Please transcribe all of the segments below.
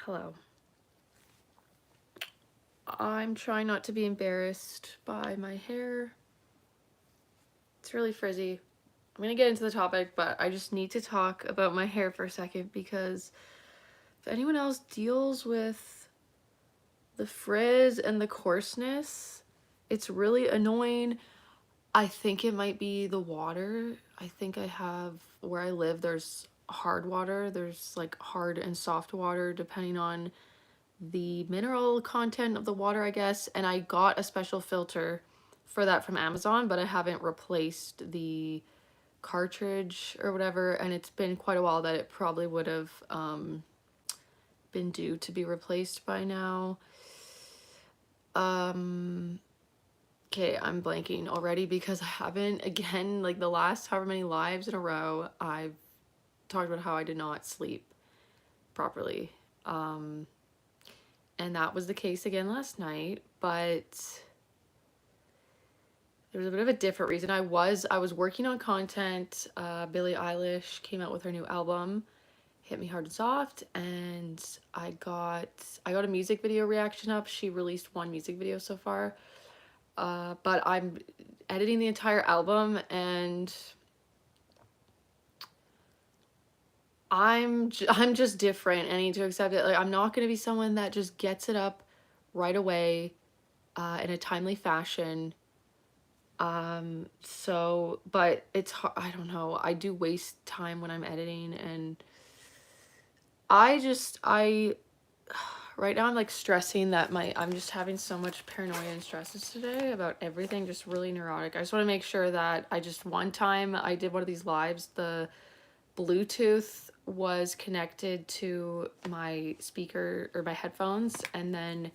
Hello. I'm trying not to be embarrassed by my hair. It's really frizzy. I'm gonna get into the topic, but I just need to talk about my hair for a second because if anyone else deals with the frizz and the coarseness, it's really annoying. I think it might be the water. I think I have, where I live, there's hard water. There's like hard and soft water depending on the mineral content of the water, I guess. And I got a special filter for that from Amazon, but I haven't replaced the cartridge or whatever. And it's been quite a while that it probably would have been due to be replaced by now. Okay, I'm blanking already because I haven't, again, like the last however many lives in a row, I've talked about how I did not sleep properly. And that was the case again last night, but there was a bit of a different reason. I was working on content. Billie Eilish came out with her new album, Hit Me Hard and Soft, and I got a music video reaction up. She released one music video so far. But I'm editing the entire album and I'm just different. I need to accept it. Like, I'm not going to be someone that just gets it up right away in a timely fashion. But it's hard. I don't know. I do waste time when I'm editing, and I right now I'm like stressing that I'm just having so much paranoia and stresses today about everything, just really neurotic. I just want to make sure that one time I did one of these lives, the Bluetooth was connected to my speaker or my headphones, and then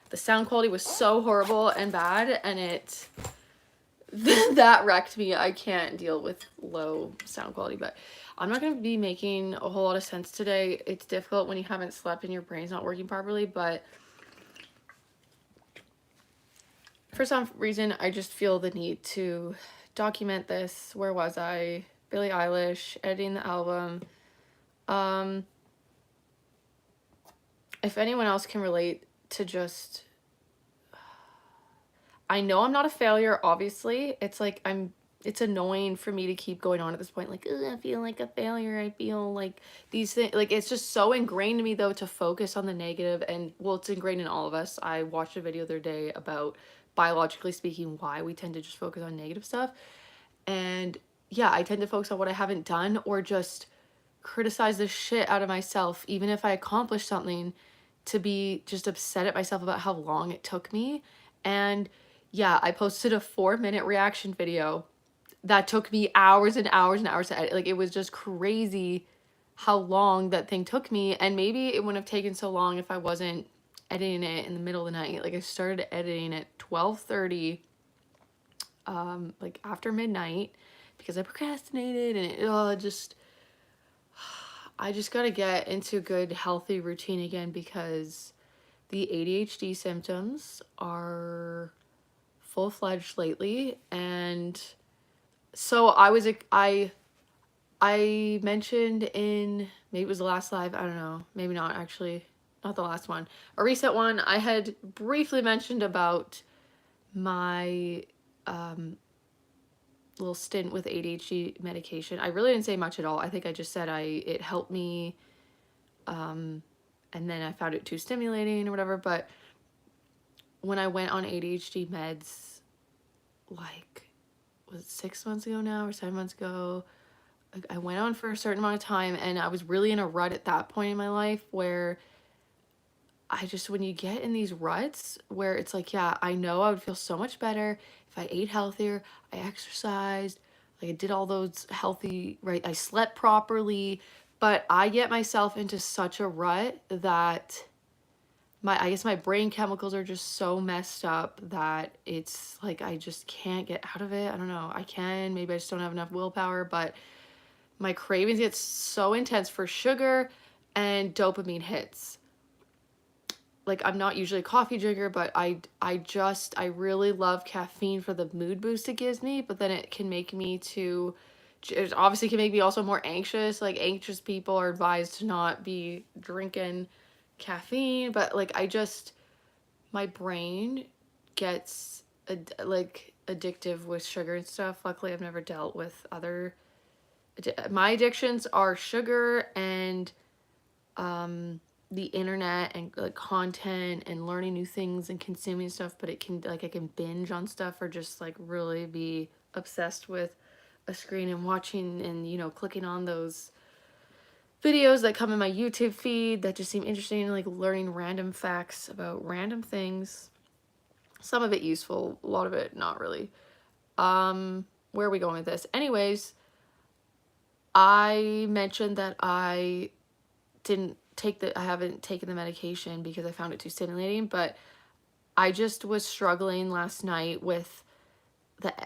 the sound quality was so horrible and bad, and it that wrecked me. I can't deal with low sound quality, but I'm not going to be making a whole lot of sense today. It's difficult when you haven't slept and your brain's not working properly, but for some reason, I just feel the need to document this. Where was I? Billie Eilish, editing the album. If anyone else can relate to just... I know I'm not a failure, obviously. It's like it's annoying for me to keep going on at this point. Like, I feel like a failure. I feel like these things, like, it's just so ingrained in me though to focus on the negative. And well, it's ingrained in all of us. I watched a video the other day about, biologically speaking, why we tend to just focus on negative stuff. And yeah, I tend to focus on what I haven't done, or just criticize the shit out of myself, even if I accomplish something, to be just upset at myself about how long it took me. And yeah, I posted a 4-minute reaction video that took me hours and hours and hours to edit. Like, it was just crazy how long that thing took me. And maybe it wouldn't have taken so long if I wasn't editing it in the middle of the night. Like, I started editing at 12:30, like after midnight, because I procrastinated, and I just gotta get into a good healthy routine again, because the ADHD symptoms are full-fledged lately. And so I mentioned in, maybe it was the last live, I don't know, maybe not, actually not the last one, a recent one, I had briefly mentioned about my little stint with ADHD medication. I really didn't say much at all. I think I just said it helped me, and then I found it too stimulating or whatever. But when I went on ADHD meds, like, was it 6 months ago now or 7 months ago? Like, I went on for a certain amount of time, and I was really in a rut at that point in my life where when you get in these ruts where it's like, yeah, I know I would feel so much better if I ate healthier, I exercised, like I did all those healthy, right? I slept properly, but I get myself into such a rut that I guess my brain chemicals are just so messed up that it's like I just can't get out of it. I don't know. Maybe I just don't have enough willpower, but my cravings get so intense for sugar, and dopamine hits. Like, I'm not usually a coffee drinker, but I really love caffeine for the mood boost it gives me, but then it can make me it obviously can make me also more anxious. Like, anxious people are advised to not be drinking caffeine, but like my brain gets like addictive with sugar and stuff. Luckily, I've never dealt with other my addictions are sugar and the internet and like content and learning new things and consuming stuff, but it can like I can binge on stuff or just like really be obsessed with a screen and watching and clicking on those videos that come in my YouTube feed that just seem interesting and like learning random facts about random things. Some of it useful, a lot of it not really. Where are we going with this? Anyways, I mentioned that I haven't taken the medication because I found it too stimulating, but I just was struggling last night with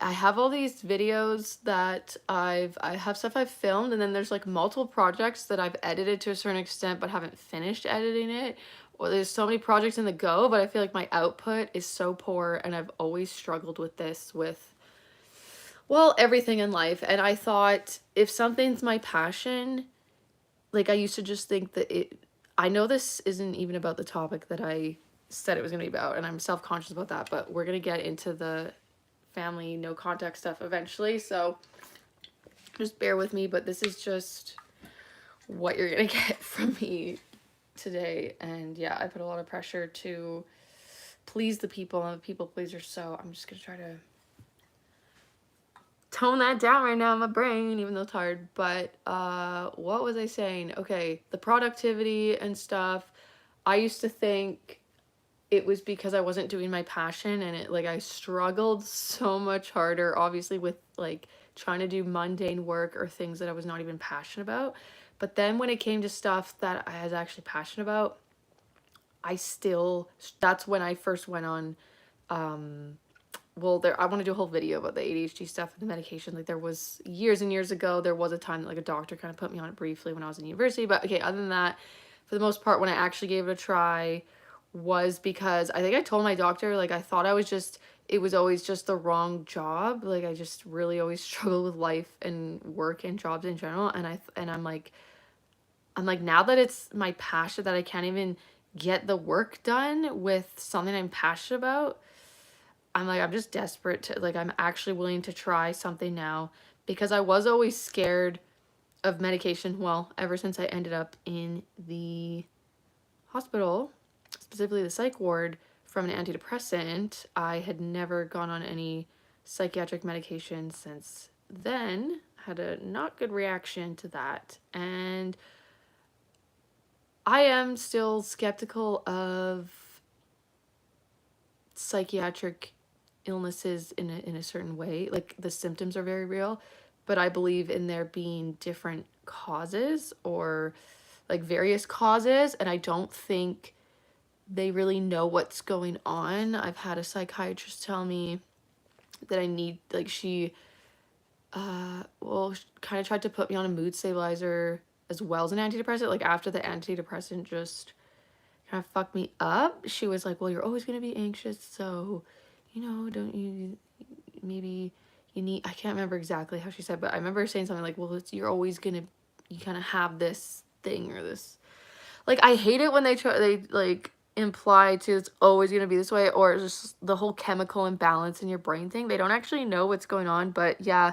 I have all these videos that I have stuff I've filmed, and then there's like multiple projects that I've edited to a certain extent but haven't finished editing it. Or there's so many projects in the go, but I feel like my output is so poor, and I've always struggled with this with, well, everything in life. And I thought if something's my passion, like I used to just think that I know this isn't even about the topic that I said it was going to be about, and I'm self-conscious about that, but we're going to get into the family no contact stuff eventually, so just bear with me. But this is just what you're gonna get from me today. And yeah, I put a lot of pressure to please the people. I'm a people pleaser, so I'm just gonna try to tone that down right now in my brain, even though it's hard. But what was I saying? Okay, the productivity and stuff. I used to think it was because I wasn't doing my passion, and I struggled so much harder, obviously, with like trying to do mundane work or things that I was not even passionate about. But then when it came to stuff that I was actually passionate about, that's when I first went on, I want to do a whole video about the ADHD stuff and the medication. Like there was years and years ago, there was a time that like a doctor kind of put me on it briefly when I was in university. But okay, other than that, for the most part, when I actually gave it a try, was because I think I told my doctor, like, I thought it was always just the wrong job. Like, I just really always struggled with life and work and jobs in general. And I'm like, now that it's my passion, that I can't even get the work done with something I'm passionate about, I'm like, I'm just desperate to, like, I'm actually willing to try something now, because I was always scared of medication. Well, ever since I ended up in the hospital, specifically the psych ward, from an antidepressant. I had never gone on any psychiatric medication since then. Had a not good reaction to that. And I am still skeptical of psychiatric illnesses in a certain way. Like the symptoms are very real, but I believe in there being different causes, or like various causes, and I don't think they really know what's going on. I've had a psychiatrist tell me that I need, like, she kind of tried to put me on a mood stabilizer as well as an antidepressant. Like after the antidepressant just kind of fucked me up, she was like, well, you're always going to be anxious, so don't you, maybe you need, I can't remember exactly how she said, but I remember saying something like, well, you're always going to, you kind of have this thing or this, like, I hate it when they like imply to it's always going to be this way, or it's just the whole chemical imbalance in your brain thing. They don't actually know what's going on, but yeah,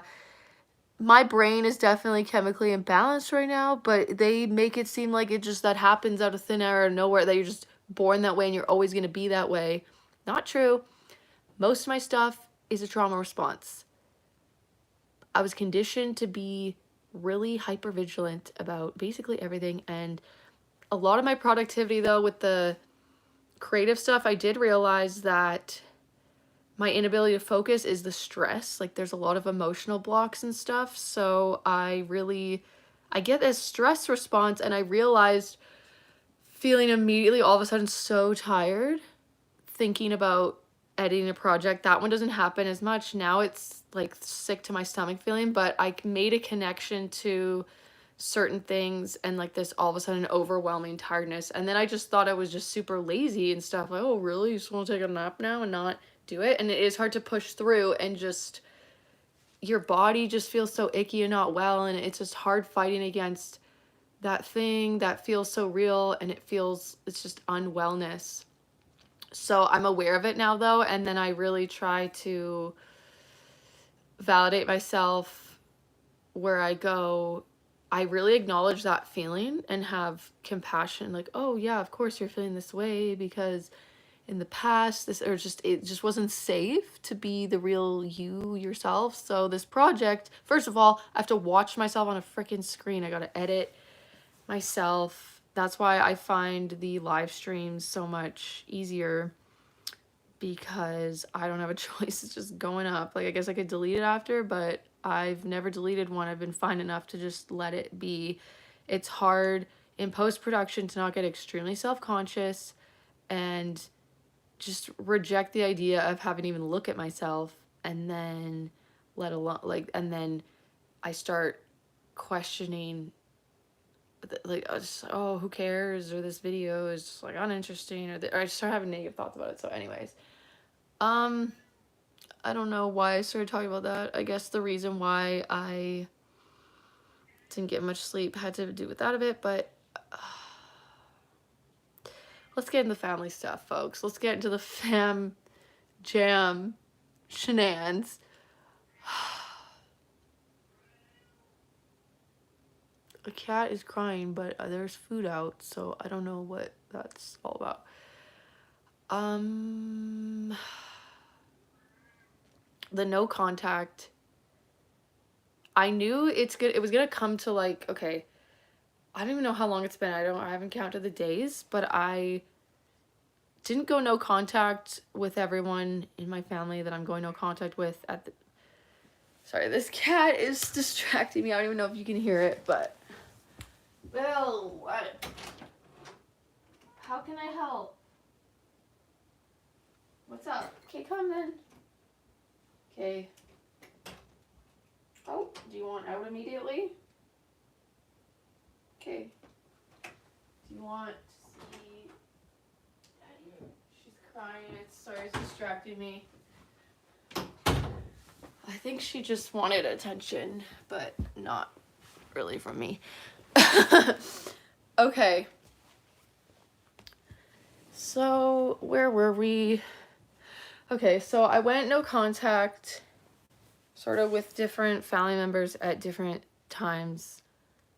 my brain is definitely chemically imbalanced right now, but they make it seem like it just that happens out of thin air or nowhere, that you're just born that way and you're always going to be that way. Not true. Most of my stuff is a trauma response. I was conditioned to be really hypervigilant about basically everything, and a lot of my productivity, though, with the creative stuff, I did realize that my inability to focus is the stress. Like there's a lot of emotional blocks and stuff, so I get this stress response, and I realized feeling immediately all of a sudden so tired thinking about editing a project. That one doesn't happen as much now. It's like sick to my stomach feeling, but I made a connection to certain things and like this all of a sudden overwhelming tiredness. And then I just thought I was just super lazy and stuff. Like, oh really, you just want to take a nap now and not do it? And it is hard to push through, and just your body just feels so icky and not well, and it's just hard fighting against that thing that feels so real, and it's just unwellness. So I'm aware of it now though, and then I really try to validate myself where I go. I really acknowledge that feeling and have compassion, like, oh yeah, of course you're feeling this way because in the past this, or just, it just wasn't safe to be the real you yourself. So this project, first of all, I have to watch myself on a freaking screen. I gotta edit myself. That's why I find the live streams so much easier, because I don't have a choice. It's just going up. Like, I guess I could delete it after, but I've never deleted one. I've been fine enough to just let it be. It's hard in post-production to not get extremely self-conscious and just reject the idea of having to even look at myself, and then let alone, like, and then I start questioning, like, oh, who cares, or this video is just like uninteresting, or I just start having negative thoughts about it. So anyways, um I don't know why I started talking about that. I guess the reason why I didn't get much sleep had to do with that a bit, but let's get into family stuff, folks. Let's get into the fam jam shenanigans. A cat is crying, but there's food out, so I don't know what that's all about. The no contact, I knew it was gonna come to, like, okay, I don't even know how long it's been. I haven't counted the days, but I didn't go no contact with everyone in my family that I'm going no contact with at the, sorry, this cat is distracting me. I don't even know if you can hear it, but Bill, what? How can I help? What's up? Okay, come then. Okay. Oh, do you want out immediately? Okay. Do you want to see Daddy? She's crying. It's distracting me. I think she just wanted attention, but not really from me. Okay. So, where were we? Okay, so I went no contact, sort of with different family members at different times.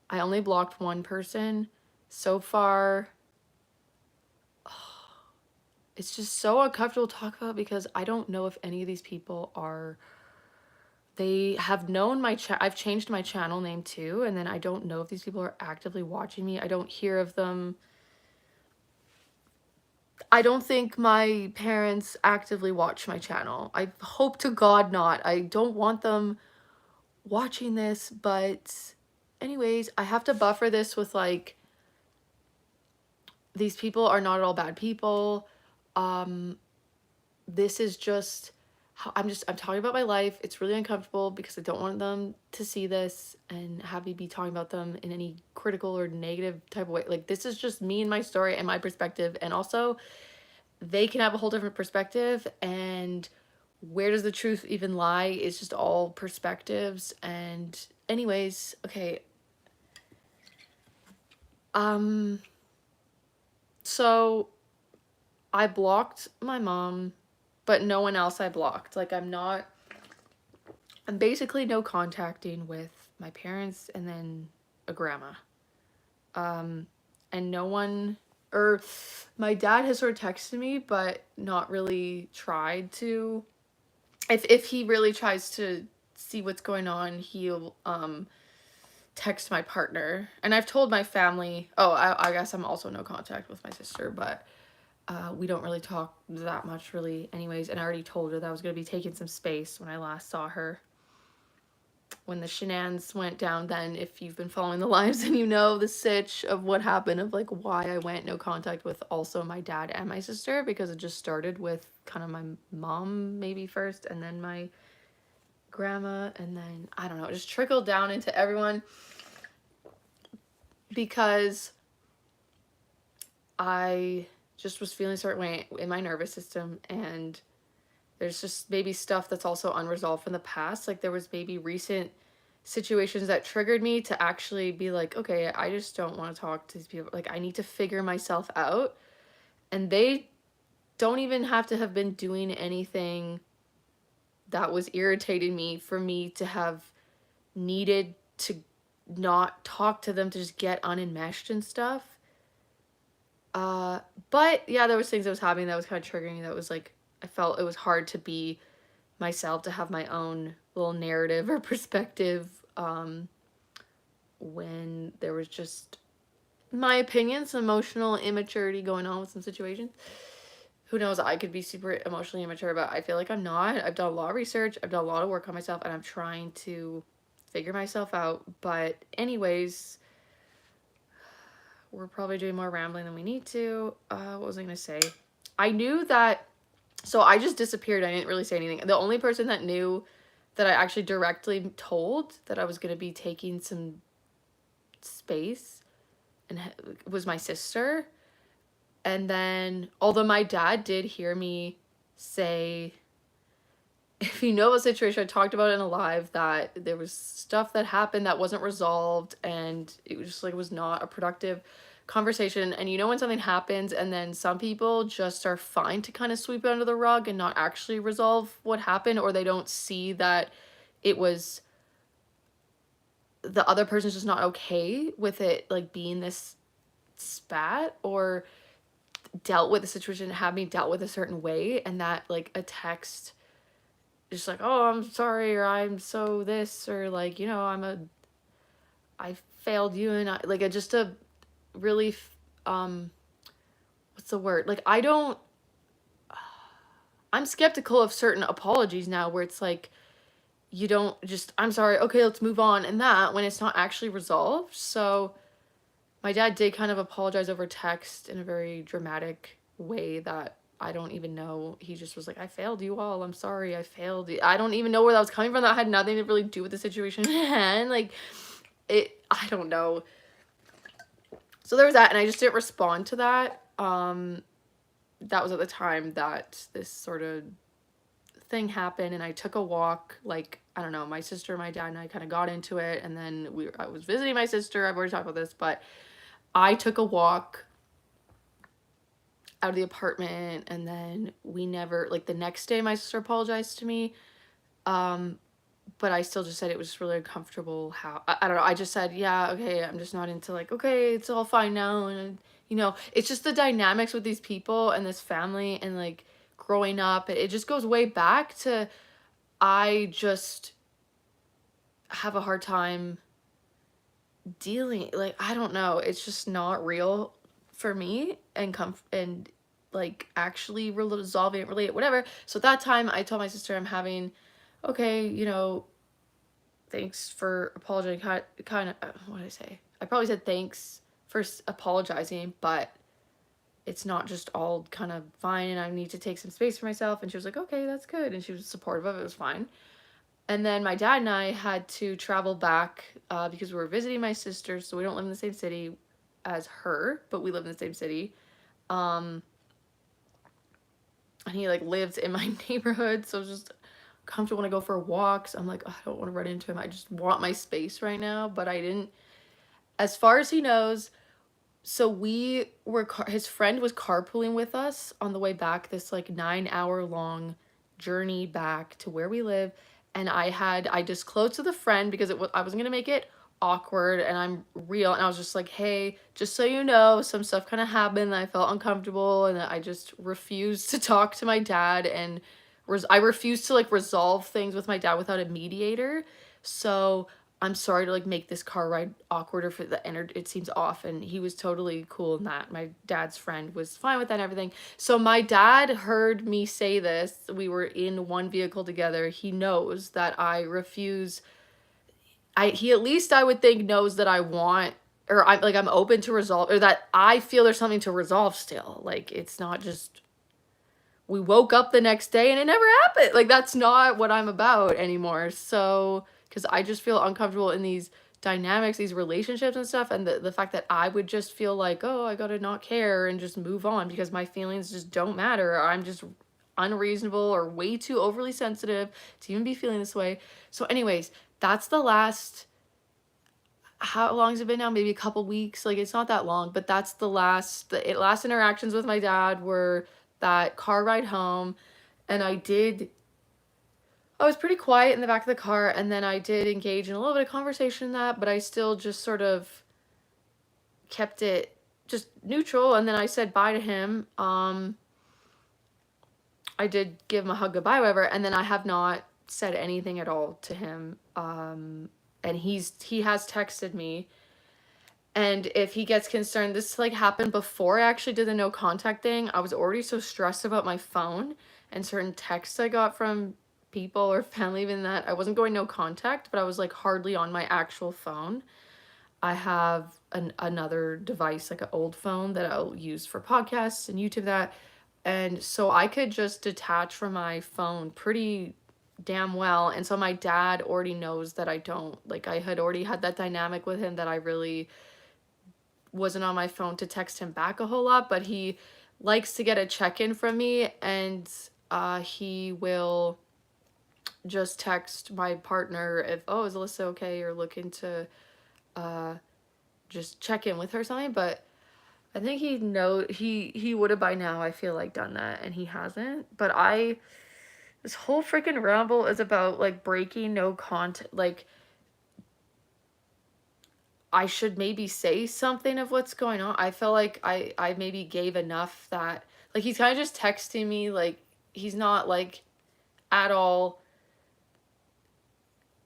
I only blocked one person. So far, it's just so uncomfortable to talk about, because I don't know if any of these people are, they have known my I've changed my channel name too, and then I don't know if these people are actively watching me. I don't hear of them. I don't think my parents actively watch my channel. I hope to God not. I don't want them watching this, but anyways, I have to buffer this with, like, these people are not at all bad people. This is just how I'm talking about my life. It's really uncomfortable because I don't want them to see this and have me be talking about them in any critical or negative type of way. Like, this is just me and my story and my perspective, and also they can have a whole different perspective, and where does the truth even lie? It's just all perspectives. And anyways, okay. So I blocked my mom, but no one else I blocked. Like, I'm basically no contacting with my parents and then a grandma. And no one, or my dad has sort of texted me, but not really tried to. If he really tries to see what's going on, he'll text my partner. And I've told my family, oh, I guess I'm also no contact with my sister, but we don't really talk that much really anyways. And I already told her that I was going to be taking some space when I last saw her. When the shenanigans went down then, if you've been following the lives and you know the sitch of what happened, of, like, why I went no contact with also my dad and my sister, because it just started with kind of my mom maybe first, and then my grandma, and then, I don't know, it just trickled down into everyone, because I just was feeling a certain way in my nervous system, and there's just maybe stuff that's also unresolved from the past. Like, there was maybe recent situations that triggered me to actually be like, okay, I just don't want to talk to these people. Like, I need to figure myself out. And they don't even have to have been doing anything that was irritating me for me to have needed to not talk to them, to just get unenmeshed and stuff. But yeah, there was things I was having that was kind of triggering. That was like, I felt it was hard to be myself, to have my own little narrative or perspective, when there was just my opinions, emotional immaturity going on with some situations. Who knows, I could be super emotionally immature, but I feel like I'm not. I've done a lot of research, I've done a lot of work on myself, and I'm trying to figure myself out. But anyways, we're probably doing more rambling than we need to. What was I gonna say? I knew that, so I just disappeared. I didn't really say anything. The only person that knew that I actually directly told that I was gonna be taking some space and was my sister. And then, although my dad did hear me say, if you know a situation, I talked about it in a live, that there was stuff that happened that wasn't resolved, and it was just like, it was not a productive conversation. And you know when something happens and then some people just are fine to kind of sweep it under the rug and not actually resolve what happened, or they don't see that it was, the other person's just not okay with it, like, being this spat, or dealt with the situation, have me dealt with a certain way, and that, like, a text just like, oh, I'm sorry, or I'm so this, or like, you know, I failed you, and I, like, just a really, what's the word? Like, I'm skeptical of certain apologies now, where it's like, you don't just, I'm sorry, okay, let's move on, and that, when it's not actually resolved. So my dad did kind of apologize over text in a very dramatic way that I don't even know. He just was like, I failed you all. I'm sorry, I failed you. I don't even know where that was coming from. That had nothing to really do with the situation. And like, I don't know. So there was that, and I just didn't respond to that. That was at the time that this sort of thing happened, and I took a walk, like, I don't know, my sister, my dad, and I kind of got into it, and then I was visiting my sister. I've already talked about this, but I took a walk out of the apartment, and then we never, like, the next day my sister apologized to me, but I still just said it was just really uncomfortable how, I don't know, I just said, yeah, okay, I'm just not into, like, okay, it's all fine now, and you know, it's just the dynamics with these people and this family, and like, growing up, it just goes way back to, I just have a hard time dealing, like, I don't know, it's just not real for me, and and like, actually resolving it, relate, whatever. So at that time I told my sister, I'm having, okay, you know, thanks for apologizing, kind of, what did I say? I probably said thanks for apologizing, but it's not just all kind of fine, and I need to take some space for myself. And she was like, okay, that's good, and she was supportive of it. It was fine. And then my dad and I had to travel back, because we were visiting my sister, so we don't live in the same city as her, but we live in the same city. And he, like, lives in my neighborhood, so it's just comfortable when I go for walks. I'm like, oh, I don't want to run into him. I just want my space right now. But I didn't, as far as he knows. So we were, his friend was carpooling with us on the way back, this like 9-hour long journey back to where we live. And I disclosed to the friend, because I wasn't gonna make it awkward, and I'm real, and I was just like, hey, just so you know, some stuff kind of happened, I felt uncomfortable, and I just refused to talk to my dad, and I refused to, like, resolve things with my dad without a mediator. So I'm sorry to, like, make this car ride awkward, or for the energy, it seems off. And he was totally cool in that. My dad's friend was fine with that and everything. So my dad heard me say this. We were in one vehicle together. He knows that I refuse. He, at least I would think, knows that I want, or I'm open to resolve, or that I feel there's something to resolve still. Like, it's not just, we woke up the next day and it never happened. Like, that's not what I'm about anymore. So, because I just feel uncomfortable in these dynamics, these relationships and stuff, and the fact that I would just feel like, oh, I gotta not care and just move on because my feelings just don't matter, or I'm just unreasonable or way too overly sensitive to even be feeling this way. So anyways, that's the last, how long has it been now? Maybe a couple weeks. Like, it's not that long, but that's the last interactions with my dad were that car ride home. And I was pretty quiet in the back of the car, and then I did engage in a little bit of conversation in that, but I still just sort of kept it just neutral. And then I said bye to him. I did give him a hug goodbye, whatever, and then I have not said anything at all to him. And he has texted me, and if he gets concerned, this like happened before I actually did the no contact thing. I was already so stressed about my phone and certain texts I got from people or family, even that I wasn't going no contact, but I was like hardly on my actual phone. I have another device, like an old phone that I'll use for podcasts and YouTube that. And so I could just detach from my phone pretty damn well. And so my dad already knows that I don't, like, I had already had that dynamic with him that I really wasn't on my phone to text him back a whole lot, but he likes to get a check-in from me, and he will just text my partner if, oh, is Alyssa okay, or looking to just check in with her or something. But I think he would have by now, I feel like, done that, and he hasn't. But this whole freaking ramble is about like breaking no contact. Like, I should maybe say something of what's going on. I feel like I maybe gave enough that, like, he's kind of just texting me, like, he's not like at all,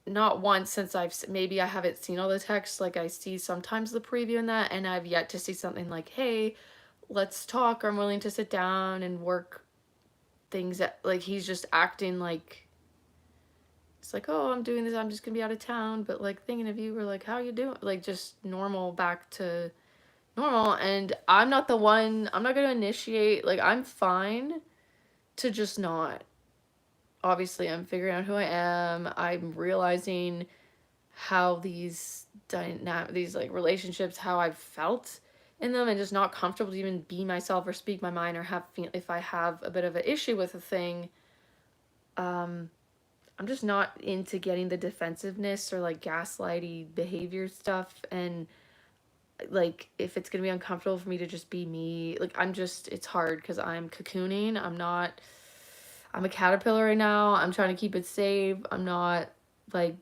not once since maybe I haven't seen all the texts, like I see sometimes the preview in that, and I've yet to see something like, hey, let's talk, or I'm willing to sit down and work things that, like, he's just acting like it's like, oh, I'm doing this, I'm just gonna be out of town, but like thinking of you, or like, how you doing, like just normal, back to normal. And I'm not gonna initiate, like, I'm fine to just not. Obviously, I'm figuring out who I am. I'm realizing how these like relationships, how I've felt in them, and just not comfortable to even be myself or speak my mind, or if I have a bit of an issue with a thing, I'm just not into getting the defensiveness or like gaslighty behavior stuff. And like, if it's gonna be uncomfortable for me to just be me, like, it's hard because I'm cocooning. I'm a caterpillar right now. I'm trying to keep it safe. I'm not like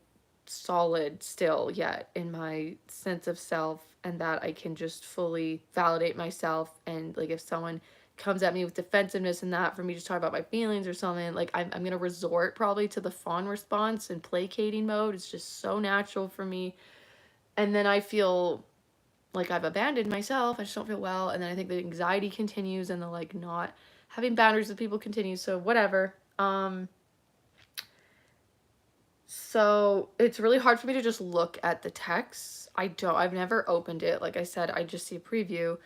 solid still yet in my sense of self, and that I can just fully validate myself. And like, if someone comes at me with defensiveness and that, for me to talk about my feelings or something, like, I'm gonna resort probably to the fawn response and placating mode. It's just so natural for me. And then I feel like I've abandoned myself. I just don't feel well. And then I think the anxiety continues, and the like not having boundaries with people continues. So whatever. So it's really hard for me to just look at the text. I've never opened it. Like I said, I just see a preview.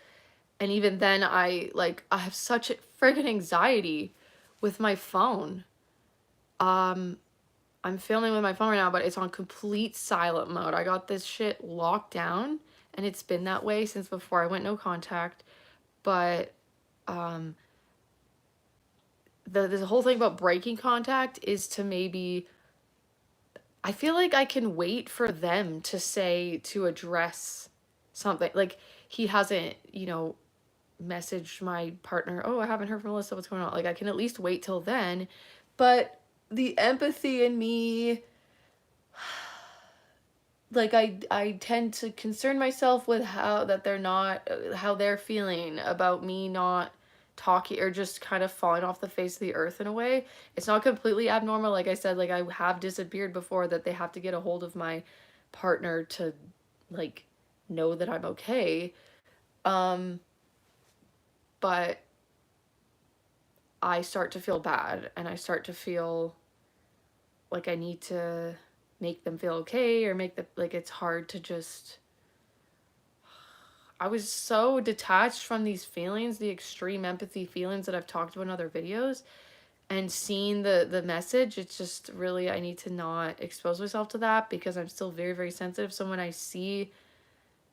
And even then I have such friggin' anxiety with my phone. I'm filming with my phone right now, but it's on complete silent mode. I got this shit locked down, and it's been that way since before I went no contact. But the whole thing about breaking contact is to maybe, I feel like I can wait for them to address something. Like, he hasn't, messaged my partner, oh, I haven't heard from Alyssa, what's going on? Like, I can at least wait till then. But the empathy in me, like, I tend to concern myself with how they're feeling about me not talking, or just kind of falling off the face of the earth in a way. It's not completely abnormal. Like I said, like, I have disappeared before, that they have to get a hold of my partner to like know that I'm okay. But I start to feel bad, and I start to feel like I need to make them feel okay, or like, it's hard to just, I was so detached from these feelings, the extreme empathy feelings that I've talked about in other videos, and seeing the message, it's just really, I need to not expose myself to that, because I'm still very, very sensitive. So when I see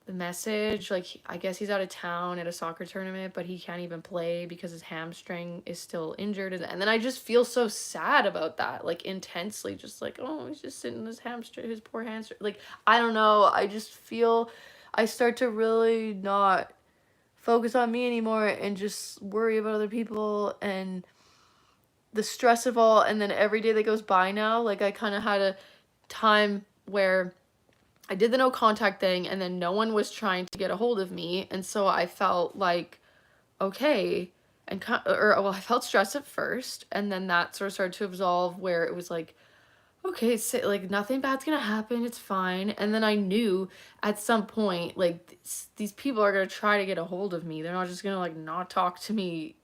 the message, like, I guess he's out of town at a soccer tournament, but he can't even play because his hamstring is still injured. And then I just feel so sad about that, like, intensely, just like, oh, he's just sitting in his hamstring, his poor hamstring. Like, I don't know. I just feel I start to really not focus on me anymore and just worry about other people and the stress of all. And then every day that goes by now, like, I kind of had a time where I did the no contact thing and then no one was trying to get a hold of me. And so I felt like, okay. Well, I felt stressed at first. And then that sort of started to absolve where it was like, okay, so, like, nothing bad's gonna happen. It's fine. And then I knew at some point, like, these people are gonna try to get a hold of me. They're not just gonna, like, not talk to me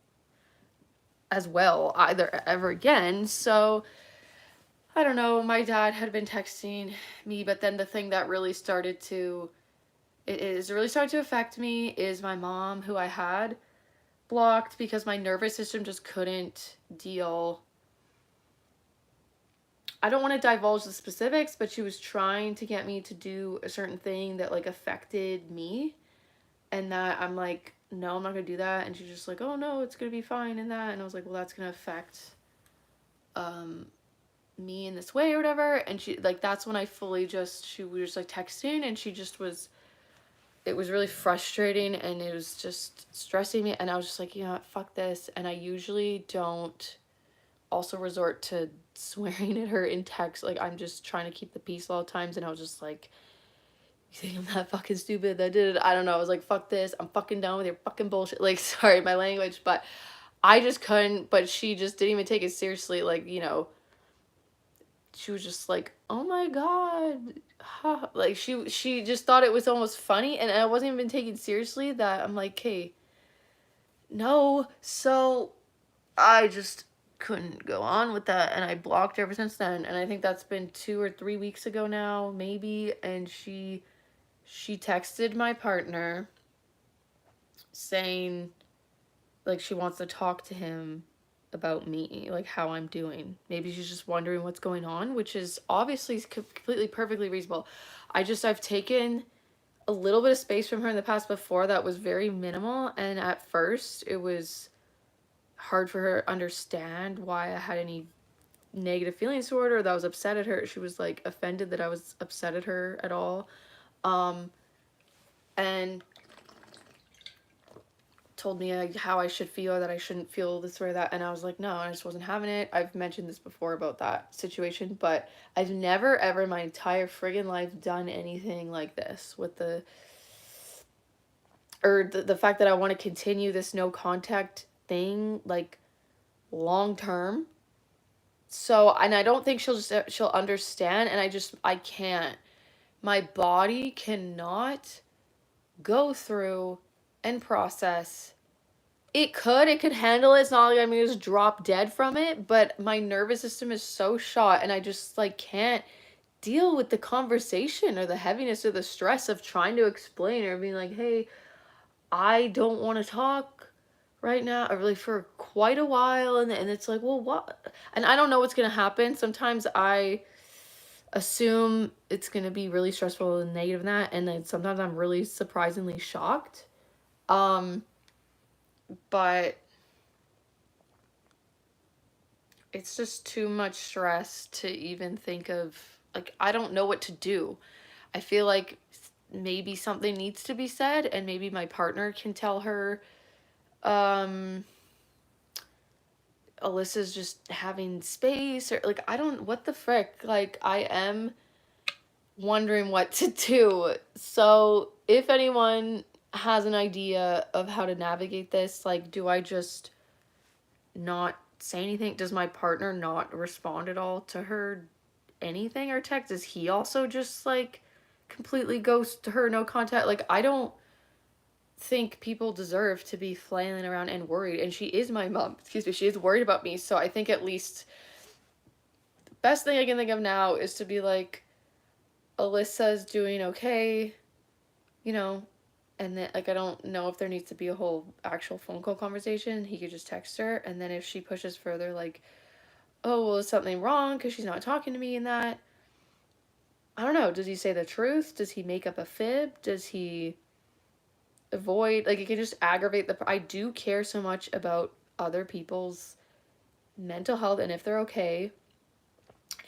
as well either ever again. So I don't know, my dad had been texting me, but then the thing that really started to affect me is my mom, who I had blocked because my nervous system just couldn't deal. I don't want to divulge the specifics, but she was trying to get me to do a certain thing that, like, affected me, and that I'm like, no, I'm not gonna do that. And she's just like, oh no, it's gonna be fine and that. And I was like, well, that's gonna affect me in this way or whatever. And she, like, that's when I fully just, we were just like texting, and she just was, it was really frustrating and it was just stressing me. And I was just like, you know what, fuck this. And I usually don't also resort to swearing at her in text. Like, I'm just trying to keep the peace at all times. And I was just like, you think I'm that fucking stupid that did it? I don't know. I was like, fuck this. I'm fucking done with your fucking bullshit. Like, sorry, my language, but I just couldn't. But she just didn't even take it seriously. Like, you know, she was just like, oh my god. Like, she just thought it was almost funny, and I wasn't even taken seriously. That I'm like, hey, no. So I just couldn't go on with that, and I blocked her ever since then. And I think that's been 2 or 3 weeks ago now, maybe. And she texted my partner saying, like, she wants to talk to him about me, like, how I'm doing. Maybe she's just wondering what's going on, which is obviously completely perfectly reasonable. I've taken a little bit of space from her in the past before that was very minimal, and at first it was hard for her to understand why I had any negative feelings toward her, or that I was upset at her. She was, like, offended that I was upset at her at all. And told me how I should feel, that I shouldn't feel this way or that. And I was like, no, I just wasn't having it. I've mentioned this before about that situation, but I've never ever in my entire friggin' life done anything like this with the fact that I want to continue this no contact thing, like, long term. So, and I don't think she'll understand, and I can't. My body cannot go through and process. It could handle it. It's not like I'm gonna just drop dead from it, but my nervous system is so shot, and I just, like, can't deal with the conversation or the heaviness or the stress of trying to explain or being like, hey, I don't want to talk right now, or really for quite a while. And it's like, well, what? And I don't know what's gonna happen. Sometimes I assume it's gonna be really stressful and negative in that, and then sometimes I'm really surprisingly shocked. But it's just too much stress to even think of, like, I don't know what to do. I feel like maybe something needs to be said, and maybe my partner can tell her, Alyssa's just having space, or, like, I don't, what the frick? Like, I am wondering what to do. So if anyone has an idea of how to navigate this, like, do I just not say anything? Does my partner not respond at all to her anything or text? Does he also just, like, completely ghost her, no contact? Like, I don't think people deserve to be flailing around and worried. And she is my mom. Excuse me. She is worried about me. So I think at least the best thing I can think of now is to be like, Alyssa's doing okay, you know, and then, like, I don't know if there needs to be a whole actual phone call conversation. He could just text her, and then if she pushes further, like, oh, well, is something wrong because she's not talking to me and that, I don't know, does he say the truth? Does he make up a fib? Does he avoid, like, it can just aggravate I do care so much about other people's mental health and if they're okay,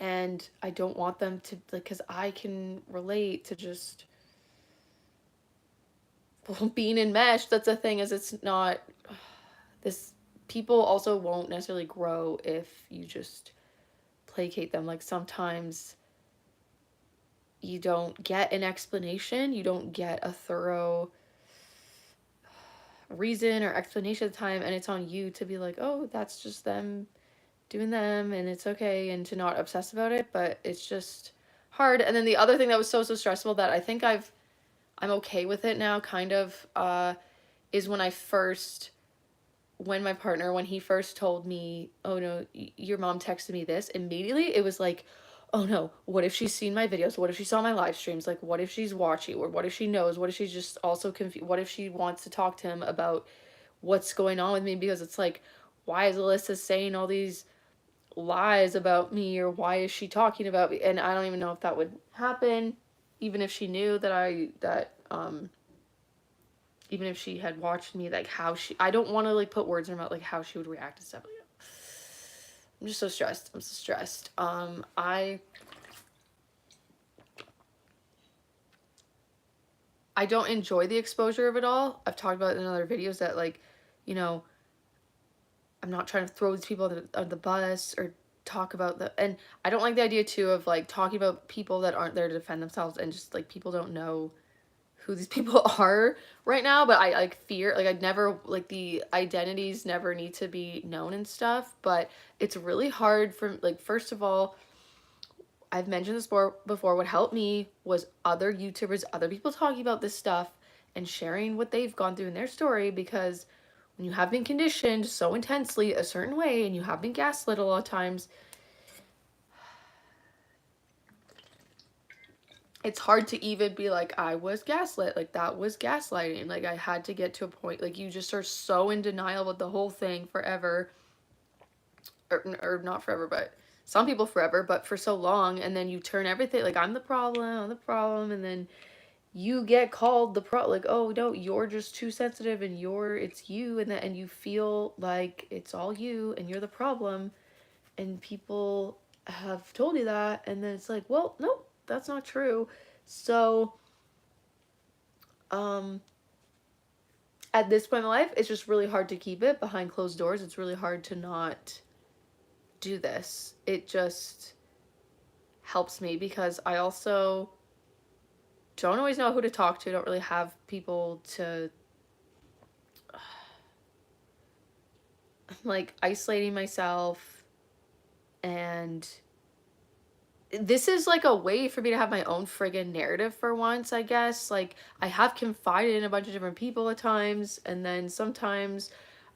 and I don't want them to, like, because I can relate to just, well, being enmeshed. That's the thing, is it's not this, people also won't necessarily grow if you just placate them. Like, sometimes you don't get an explanation, you don't get a thorough reason or explanation at the time, and it's on you to be like, oh, that's just them doing them and it's okay, and to not obsess about it. But it's just hard. And then the other thing that was so stressful that I think I'm okay with it now, kind of, is when my partner, when he first told me, oh no, your mom texted me this, immediately it was like, oh no, what if she's seen my videos? What if she saw my live streams? Like, what if she's watching? Or what if she knows? What if she's just also confused? What if she wants to talk to him about what's going on with me? Because it's like, why is Alyssa saying all these lies about me, or why is she talking about me? And I don't even know if that would happen, even if she knew that even if she had watched me, like, how she, I don't want to, like, put words in her mouth, like, how she would react to stuff. I'm just so stressed. I'm so stressed. I don't enjoy the exposure of it all. I've talked about it in other videos that, like, you know, I'm not trying to throw these people under the bus or talk about and I don't like the idea too of, like, talking about people that aren't there to defend themselves, and just, like, people don't know who these people are right now. But I, like, fear, like, I'd never, like, the identities never need to be known and stuff. But it's really hard for, like, first of all, I've mentioned this before, what helped me was other YouTubers, other people talking about this stuff and sharing what they've gone through in their story. Because when you have been conditioned so intensely a certain way, and you have been gaslit a lot of times, it's hard to even be like, I was gaslit, like, that was gaslighting. Like, I had to get to a point, like, you just are so in denial with the whole thing forever, or not forever, but some people forever, but for so long. And then you turn everything, like, I'm the problem, and then you get called like, oh no, you're just too sensitive, and it's you, and you feel like it's all you and you're the problem. And people have told you that, and then it's like, well, no, that's not true. So at this point in life, it's just really hard to keep it behind closed doors. It's really hard to not do this. It just helps me, because I also don't always know who to talk to. I don't really have people to, like, isolating myself. And this is, like, a way for me to have my own friggin' narrative for once, I guess. Like, I have confided in a bunch of different people at times, and then sometimes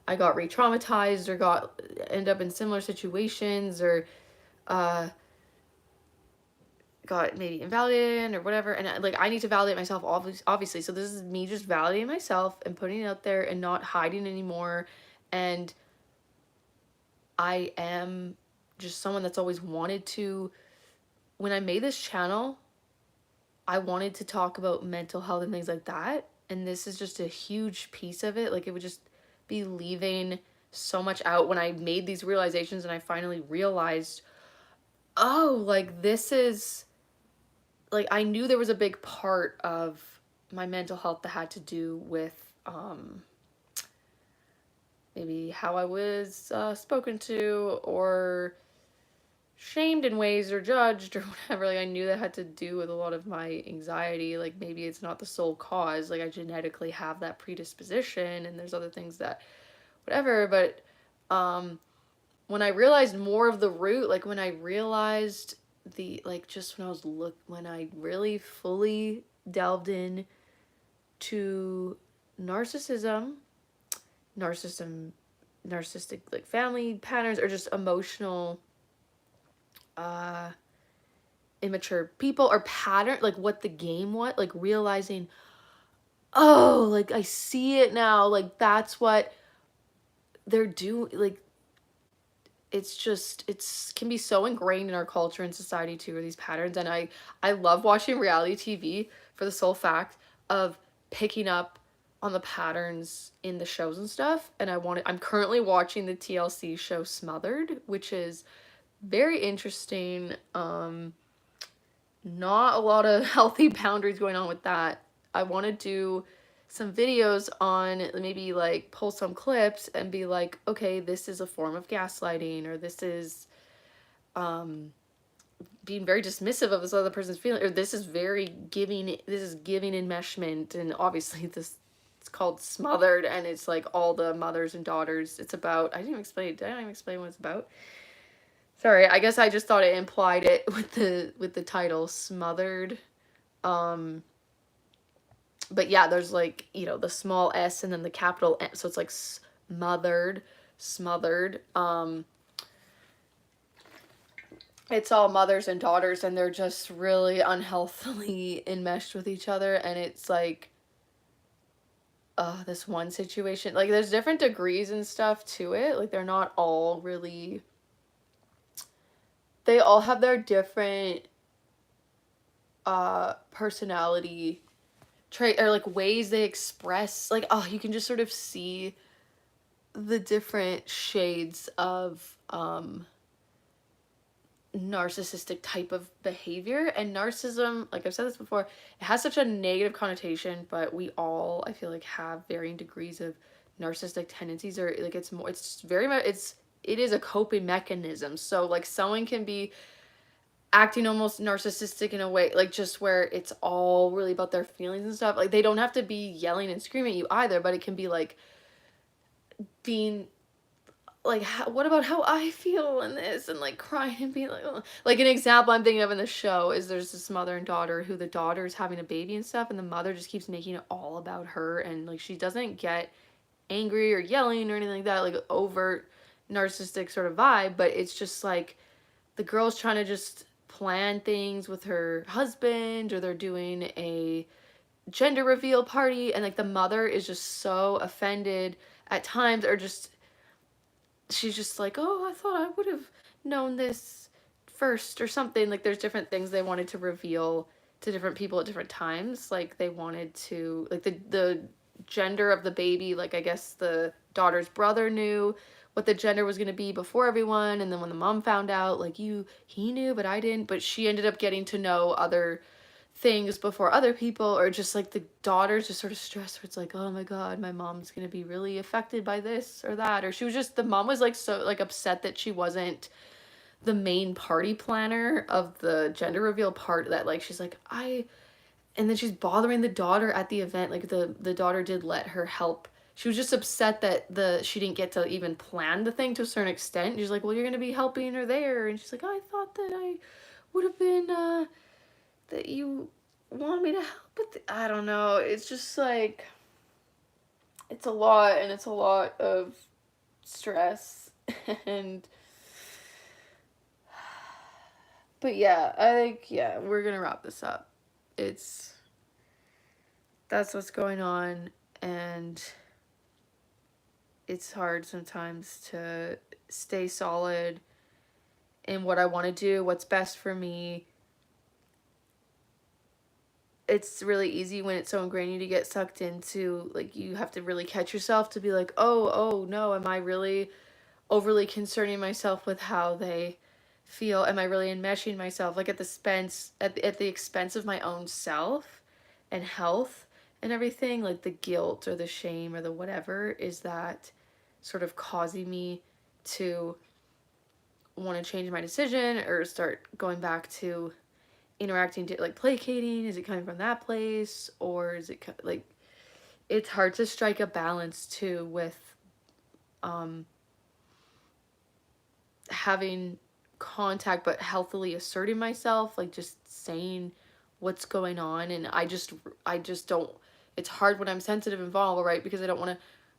I got re-traumatized, or end up in similar situations, or got maybe invalidated or whatever. And, like, I need to validate myself, obviously. So this is me just validating myself and putting it out there and not hiding anymore. And I am just someone that's always wanted to, when I made this channel, I wanted to talk about mental health and things like that. And this is just a huge piece of it. Like, it would just be leaving so much out when I made these realizations, and I finally realized, oh, like, this is, like, I knew there was a big part of my mental health that had to do with maybe how I was spoken to, or shamed in ways, or judged, or whatever. Like, I knew that had to do with a lot of my anxiety. Like, maybe it's not the sole cause. Like, I genetically have that predisposition, and there's other things that, whatever. But when I realized more of the root, like, when I realized just when I really fully delved in to narcissism, narcissistic, like, family patterns, or just emotional immature people, or pattern, like, what the game was, like, realizing, oh, like, I see it now, like, that's what they're doing. Like, it's just it's can be so ingrained in our culture and society too, or these patterns. And I love watching reality TV for the sole fact of picking up on the patterns in the shows and stuff. And I'm currently watching the TLC show Smothered, which is very interesting. Not a lot of healthy boundaries going on with that. I want to do some videos on, maybe like pull some clips and be like, okay, this is a form of gaslighting, or this is being very dismissive of this other person's feeling, or this is giving enmeshment. And obviously this, it's called Smothered, and it's like all the mothers and daughters. It's about, I didn't even explain what it's about. Sorry, I guess I just thought it implied it with the title Smothered. Um but yeah, there's like, the small s and then the capital M, so it's like smothered. It's all mothers and daughters, and they're just really unhealthily enmeshed with each other. And it's like, this one situation, like there's different degrees and stuff to it. Like they're not all really, they all have their different personality trait, or like ways they express, like, oh, you can just sort of see the different shades of narcissistic type of behavior. And narcissism, like I've said this before, it has such a negative connotation, but we all, I feel like, have varying degrees of narcissistic tendencies. Or like it's very much, it is a coping mechanism. So like someone can be acting almost narcissistic in a way, like just where it's all really about their feelings and stuff. Like they don't have to be yelling and screaming at you either, but it can be like being like, what about how I feel in this, and like crying and being like, oh. Like an example I'm thinking of in the show is there's this mother and daughter who the daughter's having a baby and stuff, and the mother just keeps making it all about her, and like she doesn't get angry or yelling or anything like that, like overt narcissistic sort of vibe, but it's just like the girl's trying to just plan things with her husband, or they're doing a gender reveal party, and like the mother is just so offended at times, or just she's just like, oh, I thought I would have known this first or something. Like there's different things they wanted to reveal to different people at different times. Like they wanted to, like the gender of the baby, like I guess the daughter's brother knew what the gender was going to be before everyone, and then when the mom found out, like, he knew but I didn't, but she ended up getting to know other things before other people. Or just like the daughter's just sort of stressed, where it's like, oh my god, my mom's gonna be really affected by this or that. Or she was just, the mom was like so like upset that she wasn't the main party planner of the gender reveal part, that like she's like, and then she's bothering the daughter at the event. Like the daughter did let her help. She was just upset that she didn't get to even plan the thing to a certain extent. She's like, well, you're gonna be helping her there. And she's like, I thought that I would have been that you want me to help with I don't know. It's just like, it's a lot, and it's a lot of stress. And but yeah, I think, yeah, we're gonna wrap this up. That's what's going on, and it's hard sometimes to stay solid in what I want to do, what's best for me. It's really easy when it's so ingrained you to get sucked into, like, you have to really catch yourself to be like, oh no, am I really overly concerning myself with how they feel? Am I really enmeshing myself, like, at the expense of my own self and health and everything? Like the guilt or the shame or the whatever, is that sort of causing me to want to change my decision or start going back to interacting, like placating? Is it coming from that place, or is it like, it's hard to strike a balance too with having contact but healthily asserting myself, like just saying what's going on. And I just don't, it's hard when I'm sensitive and vulnerable, right? Because I don't want to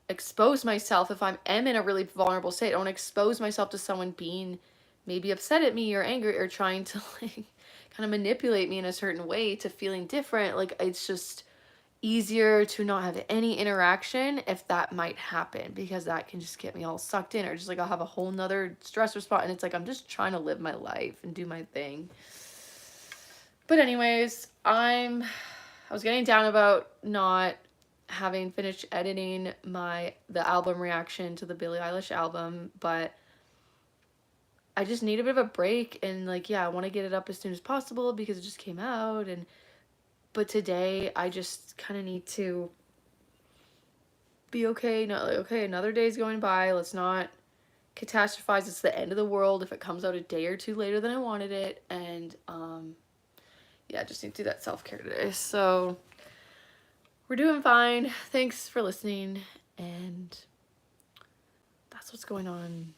expose myself. If am in a really vulnerable state, I don't want to expose myself to someone being maybe upset at me or angry or trying to like kind of manipulate me in a certain way to feeling different. Like it's just easier to not have any interaction if that might happen, because that can just get me all sucked in, or just like I'll have a whole nother stress response, and it's like I'm just trying to live my life and do my thing. But anyways, I was getting down about not having finished editing the album reaction to the Billie Eilish album, but I just need a bit of a break, and like, yeah, I want to get it up as soon as possible because it just came out. And but today I just kind of need to be okay. Not like, okay, another day's going by, let's not catastrophize, it's the end of the world if it comes out a day or two later than I wanted it. And yeah, I just need to do that self-care today. So we're doing fine. Thanks for listening, and that's what's going on